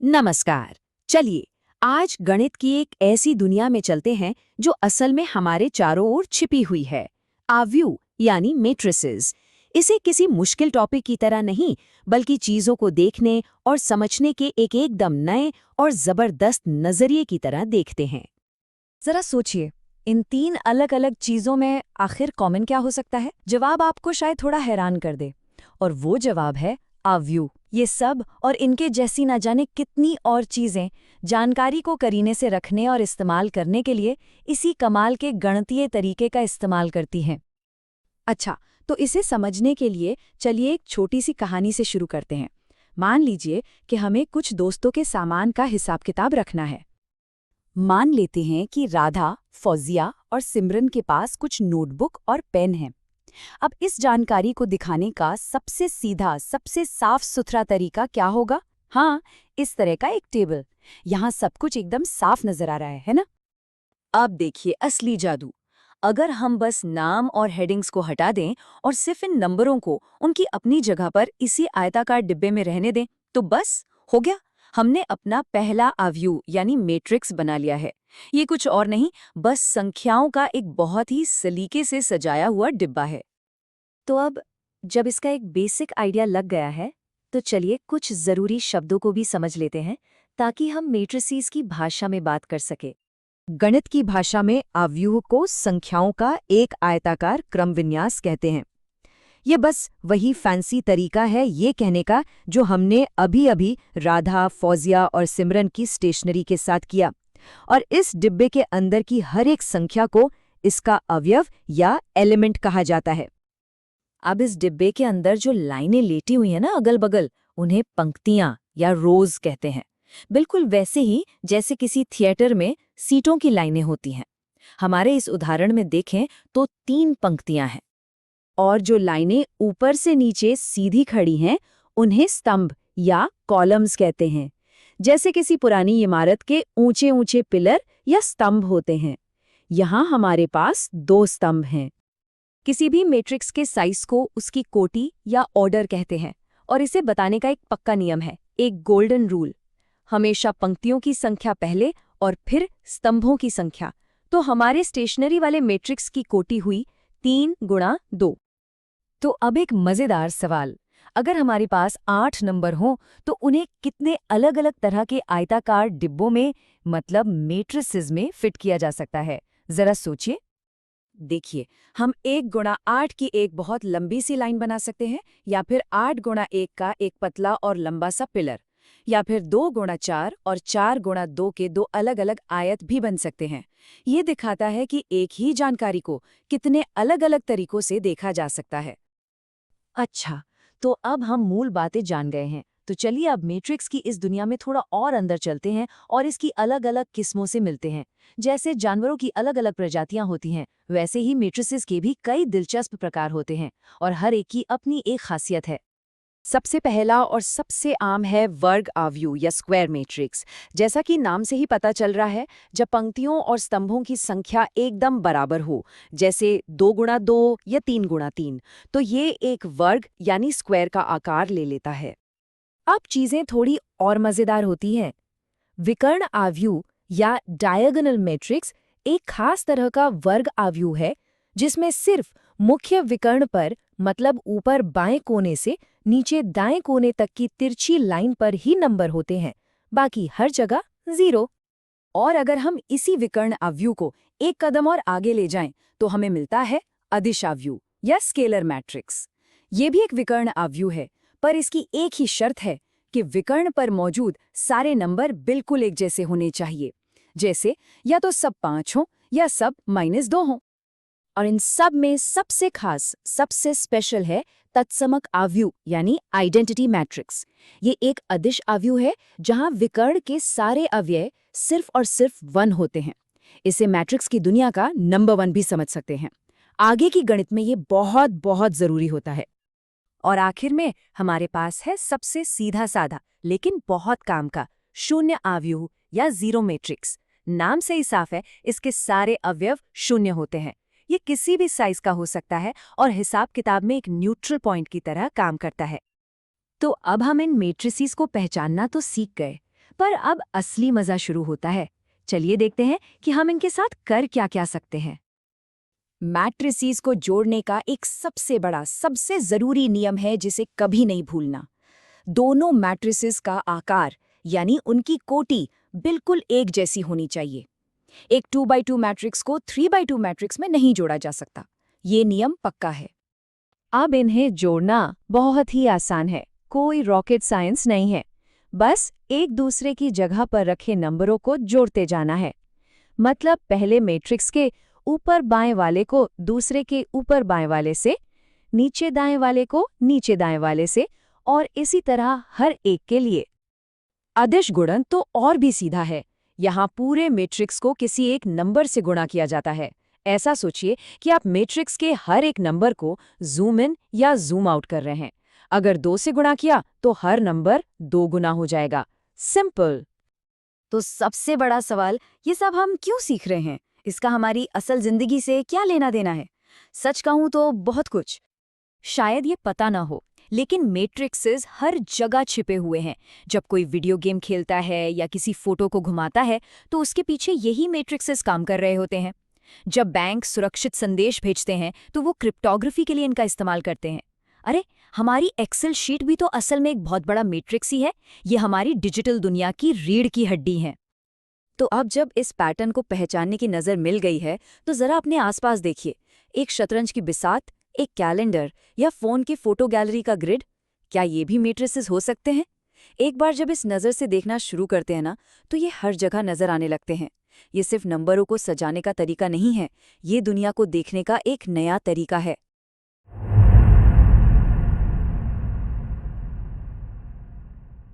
नमस्कार। चलिए आज गणित की एक ऐसी दुनिया में चलते हैं जो असल में हमारे चारों ओर छिपी हुई है। आव्यूह यानी मैट्रिसेस। इसे किसी मुश्किल टॉपिक की तरह नहीं बल्कि चीजों को देखने और समझने के एक एकदम नए और जबरदस्त नजरिए की तरह देखते हैं। जरा सोचिए, इन तीन अलग अलग चीजों में आखिर कॉमन क्या हो सकता है? जवाब आपको शायद थोड़ा हैरान कर दे। और वो जवाब है आव्यूह। ये सब और इनके जैसी ना जाने कितनी और चीजें जानकारी को करीने से रखने और इस्तेमाल करने के लिए इसी कमाल के गणितीय तरीके का इस्तेमाल करती हैं। अच्छा, तो इसे समझने के लिए चलिए एक छोटी सी कहानी से शुरू करते हैं। मान लीजिए कि हमें कुछ दोस्तों के सामान का हिसाब किताब रखना है। मान लेते हैं कि राधा, फौजिया और सिमरन के पास कुछ नोटबुक और पेन हैं। अब इस जानकारी को दिखाने का सबसे सीधा, सबसे साफ सुथरा तरीका क्या होगा? हाँ, इस तरह का एक टेबल। यहाँ सब कुछ एकदम साफ नजर आ रहा है ना? अब देखिए असली जादू। अगर हम बस नाम और हेडिंग्स को हटा दें और सिर्फ इन नंबरों को उनकी अपनी जगह पर इसी आयताकार डिब्बे में रहने दें, तो बस हो गया। हमने अपना पहला आव्यूह यानी मैट्रिक्स बना लिया है। ये कुछ और नहीं, बस संख्याओं का एक बहुत ही सलीके से सजाया हुआ डिब्बा है। तो अब जब इसका एक बेसिक आइडिया लग गया है, तो चलिए कुछ जरूरी शब्दों को भी समझ लेते हैं ताकि हम मैट्रिसेस की भाषा में बात कर सके। गणित की भाषा में आव्यूह को संख्याओं का एक आयताकार क्रम विन्यास कहते हैं। ये बस वही फैंसी तरीका है ये कहने का जो हमने अभी-अभी राधा, फौजिया और सिमरन की स्टेशनरी के साथ किया। और इस डिब्बे के अंदर की हर एक संख्या को इसका अवयव या एलिमेंट कहा जाता है। अब इस डिब्बे के अंदर जो लाइनें लेटी हुई हैं ना अगल-बगल, उन्हें पंक्तियां या रोज कहते हैं। बिल्कुल वैसे ही जैसे किसी थिएटर में सीटों की लाइनें होती हैं। हमारे इस उदाहरण में देखें तो 3 पंक्तियां हैं। और जो लाइनें ऊपर से नीचे सीधी खड़ी हैं, उन्हें स्तंभ या कॉलम्स कहते हैं। जैसे किसी पुरानी इमारत के ऊंचे-ऊंचे पिलर या स्तंभ होते हैं। यहाँ हमारे पास 2 स्तंभ हैं। किसी भी मैट्रिक्स के साइज को उसकी कोटि या ऑर्डर कहते हैं और इसे बताने का एक पक्का नियम है, एक गोल्डन रूल। हमेशा पंक्तियों की संख्या पहले और फिर स्तंभों की संख्या। तो हमारे स्टेशनरी वाले मैट्रिक्स की कोटि हुई 3 गुणा 2। तो अब एक मजेदार सवाल, अगर हमारे पास 8 नंबर हों तो उन्हें कितने अलग अलग तरह के आयताकार डिब्बों में मतलब मैट्रिसेस में फिट किया जा सकता है? जरा सोचिए। देखिए, हम 1 गुणा 8 की एक बहुत लंबी सी लाइन बना सकते हैं, या फिर 8 गुणा 1 का एक पतला और लंबा सा पिलर, या फिर 2 गुणा 4 और 4 गुणा 2 के 2 अलग अलग आयत भी बन सकते हैं। ये दिखाता है कि एक ही जानकारी को कितने अलग अलग तरीकों से देखा जा सकता है। अच्छा, तो अब हम मूल बातें जान गए हैं, तो चलिए अब मैट्रिक्स की इस दुनिया में थोड़ा और अंदर चलते हैं और इसकी अलग-अलग किस्मों से मिलते हैं। जैसे जानवरों की अलग-अलग प्रजातियां होती हैं, वैसे ही मैट्रिसेस के भी कई दिलचस्प प्रकार होते हैं और हर एक की अपनी एक खासियत है। सबसे पहला और सबसे आम है वर्ग आव्यूह या स्क्वायर मैट्रिक्स। जैसा कि नाम से ही पता चल रहा है, जब पंक्तियों और स्तंभों की संख्या एकदम बराबर हो, जैसे 2 गुणा 2 या 3 गुणा 3, तो ये एक वर्ग यानी स्क्वायर का आकार ले लेता है। अब चीजें थोड़ी और मजेदार होती हैं। विकर्ण आव्यूह या डायगोनल मैट्रिक्स एक खास तरह का वर्ग आव्यूह है जिसमें सिर्फ मुख्य विकर्ण पर मतलब ऊपर बाएं कोने से नीचे दाएं कोने तक की तिरछी लाइन पर ही नंबर होते हैं, बाकी हर जगह 0। और अगर हम इसी विकर्ण आव्यूह को एक कदम और आगे ले जाएं तो हमें मिलता है अदिश आव्यूह या स्केलर मैट्रिक्स। ये भी एक विकर्ण आव्यूह है, पर इसकी एक ही शर्त है कि विकर्ण पर मौजूद सारे नंबर बिल्कुल एक जैसे होने चाहिए। जैसे या तो सब 5 हों या सब -2 हों। और इन सब में सबसे खास, सबसे स्पेशल है तत्समक आव्यूह यानी आइडेंटिटी मैट्रिक्स। ये एक अदिश आव्यूह है जहां विकर्ण के सारे अवयव सिर्फ और सिर्फ 1 होते हैं। इसे मैट्रिक्स की दुनिया का नंबर 1 भी समझ सकते हैं। आगे की गणित में ये बहुत बहुत जरूरी होता है। और आखिर में हमारे पास है सबसे सीधा साधा लेकिन बहुत काम का शून्य आव्यूह या जीरो मैट्रिक्स। नाम से ही साफ है, इसके सारे अवयव शून्य होते हैं। ये किसी भी साइज का हो सकता है और हिसाब किताब में एक न्यूट्रल पॉइंट की तरह काम करता है। तो अब हम इन मैट्रिसेस को पहचानना तो सीख गए, पर अब असली मजा शुरू होता है। चलिए देखते हैं कि हम इनके साथ कर क्या-क्या सकते हैं। मैट्रिसेस को जोड़ने का एक सबसे बड़ा, सबसे जरूरी नियम है जिसे कभी नहीं भूलना। दोनों मैट्रिसेस का आकार यानी उनकी कोटि बिल्कुल एक जैसी होनी चाहिए। एक 2x2 मैट्रिक्स को 3x2 मैट्रिक्स में नहीं जोड़ा जा सकता। ये नियम पक्का है। अब इन्हें जोड़ना बहुत ही आसान है, कोई रॉकेट साइंस नहीं है। बस एक दूसरे की जगह पर रखे नंबरों को जोड़ते जाना है। मतलब पहले मैट्रिक्स के ऊपर बाएं वाले को दूसरे के ऊपर बाएं वाले से, नीचे दाएं वाले को नीचे दाएं वाले से, और इसी तरह हर एक के लिए। अदिश गुणन तो और भी सीधा है। यहाँ पूरे मैट्रिक्स को किसी एक नंबर से गुणा किया जाता है। ऐसा सोचिए कि आप मैट्रिक्स के हर एक नंबर को जूम इन या जूम आउट कर रहे हैं। अगर 2 से गुणा किया तो हर नंबर 2 गुना हो जाएगा। सिंपल। तो सबसे बड़ा सवाल, ये सब हम क्यों सीख रहे हैं? इसका हमारी असल जिंदगी से क्या लेना देना है? सच कहूं तो बहुत कुछ। शायद ये पता ना हो, लेकिन मैट्रिक्सेस हर जगह छिपे हुए हैं। जब कोई वीडियो गेम खेलता है या किसी फोटो को घुमाता है तो उसके पीछे यही मैट्रिक्सेस काम कर रहे होते हैं। जब बैंक सुरक्षित संदेश भेजते हैं तो वो क्रिप्टोग्राफी के लिए इनका इस्तेमाल करते हैं। अरे, हमारी एक्सेल शीट भी तो असल में एक बहुत बड़ा मैट्रिक्स ही है। ये हमारी डिजिटल दुनिया की रीढ़ की हड्डी है। तो अब जब इस पैटर्न को पहचानने की नज़र मिल गई है तो ज़रा अपने आसपास देखिए। एक शतरंज की बिसात, एक कैलेंडर या फ़ोन की फोटो गैलरी का ग्रिड, क्या ये भी मैट्रिसेस हो सकते हैं? एक बार जब इस नज़र से देखना शुरू करते हैं ना, तो ये हर जगह नज़र आने लगते हैं। ये सिर्फ नंबरों को सजाने का तरीका नहीं है, ये दुनिया को देखने का एक नया तरीका है।